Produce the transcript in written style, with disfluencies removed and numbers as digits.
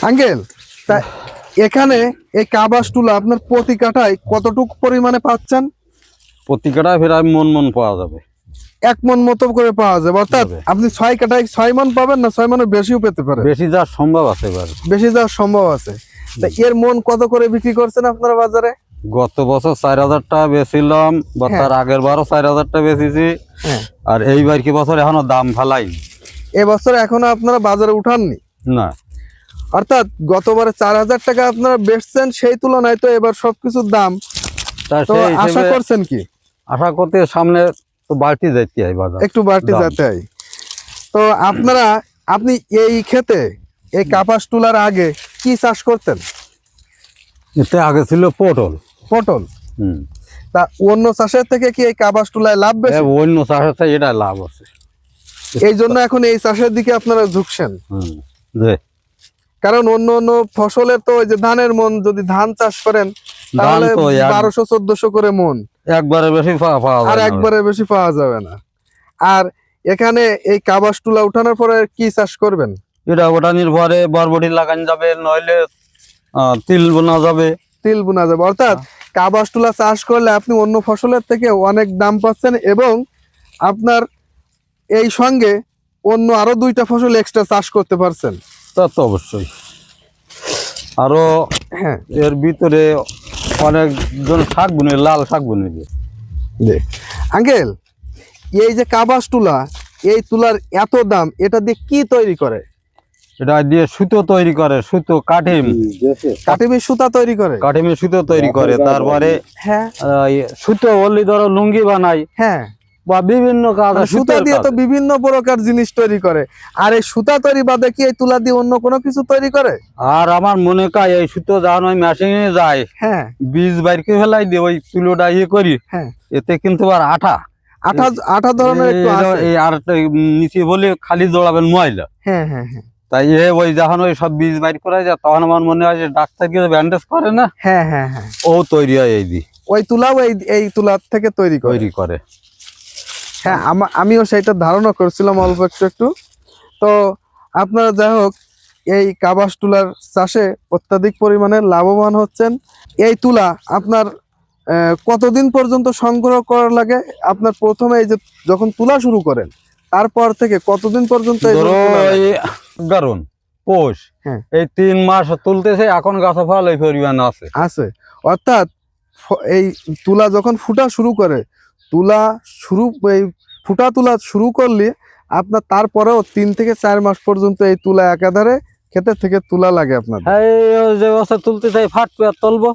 Uncle, তা এখানে এই কাবাস তুলা আপনার প্রতি কাঠায় কতটুকু পরিমাণে পাচ্ছেন? প্রতি কাঠায় প্রায় মন পাওয়া যাবে, 1 মণ মতো করে পাওয়া যাবে। অর্থাৎ আপনি 6 কাঠায় 6 মণ পাবেন, না 6 মণের বেশিও পেতে পারে? বেশি যাওয়ার সম্ভব আছে এবার, বেশি যাওয়ার সম্ভব আছে। তা এর মণ কত করে বিক্রি করছেন আপনারা বাজারে? গত বছর 4000 টাকা বেচিলাম, বা তার আগের বারও 4000 টাকা বেচেছি। আর এইবার কি বছর এখনো দাম ফেলাইনি, এবছর এখনো আপনারা বাজারে উঠাননি না। অর্থাৎ গতবারে 4000 টাকা আপনারা বেচছেন, সেই তুলনায় তো এবার সবকিছুর দাম, তো আশা করছেন কি? আশা করতে সামনে তো বাড়তি যাইতে হয় বাজার, একটু বাড়তি যেতে হয়। তো আপনি এই ক্ষেতে এই কাপাস তুলার আগে কি চাষ করতেন? এতে আগে ছিল পটল। পটল। তা অন্য চাষের থেকে কি এই কাপাস তুলায় লাভ বেশি? অন্য চাষের থেকে এটা লাভ আছে, এই জন্য এখন এই চাষের দিকে আপনারা ঝুঁকছেন। কারণ অন্য ফসলের তো ওই যে ধানের মন, যদি ধান চাষ করেন তাহলে 1200-1400 করে মন, একবারে বেশি আর একবারে বেশি পাওয়া যাবে না। আর এখানে এই কাবাস তুলা উঠানোর পরে কি চাষ করবেন? এটা ওঠানোর পরে বরবটি লাগানো যাবে, নইলে তিল বোনা যাবে। তিল বোনা যাবে, অর্থাৎ কাবাস তুলা চাষ করলে আপনি অন্য ফসলের থেকে অনেক দাম পাচ্ছেন, এবং আপনার এই সঙ্গে অন্য আরো 2টা ফসল এক্সট্রা চাষ করতে পারছেন। তা তো অবশ্যই। আরো এর ভিতরে অনেকজন শাক বুনে, লাল শাক বুনে। আঙ্কেল, এই যে কাবাস তুলা, এই তুলার এত দাম, এটা দিয়ে কি তৈরি করে? এটা দিয়ে সুতো তৈরি করে, সুতো কাটিমের সুতা তৈরি করে, কাটিমের সুতো তৈরি করে। তারপরে সুতো বললি ধরো লুঙ্গি বানাই, বা বিভিন্ন কাজ, সুতা দিয়ে তো বিভিন্ন প্রকার জিনিস তৈরি করে। আর এই সুতা তৈরি বাদে কি এই তুলা দিয়ে অন্য কোনো কিছু তৈরি করে? আর আমার মনে হয় এই সুতো যখন ওই মেশিনে যায়, বীজ বাইর করে ফেলাই দিয়ে ওই তুলোটা করি, এতে কিন্তু আর আঠা ধরনের একটু আছে, এই আর নিচে বলে খালি জড়াবেন ময়লা। তাই ওই যখন ওই সব বীজ বাইর করা যায়, তখন আমার মনে হয় যে ডাক্তার গিয়ে ব্যান্ডেজ করে না, ও তৈরি হয় এই দি, ওই তুলাও এই তুলার থেকে তৈরি করে। হ্যাঁ, আমিও সেটা ধারণা করছিলাম অল্প একটু। তো আপনারা যাই হোক, এই কাবাস তুলার চাষে অত্যাধিক পরিমাণে লাভবান হচ্ছেন। এই তুলা আপনার কতদিন পর্যন্ত সংগ্রহ করা লাগে? আপনার প্রথমে এই যে যখন তুলা শুরু করেন, তারপর থেকে কতদিন পর্যন্ত? পৌষ, এই 3 মাস তুলতেছে, এখন গাছে ফল এই পরিমাণ আছে। অর্থাৎ এই তুলা যখন ফুটা শুরু করে, এই ফুটা তুলা শুরু করলে আপনার তারপরেও 3 থেকে 4 মাস পর্যন্ত এই তুলা একাধারে ক্ষেতের থেকে তুলা লাগে আপনার। যে বছর তুলতে চাই ফাটবে আর তুলবো,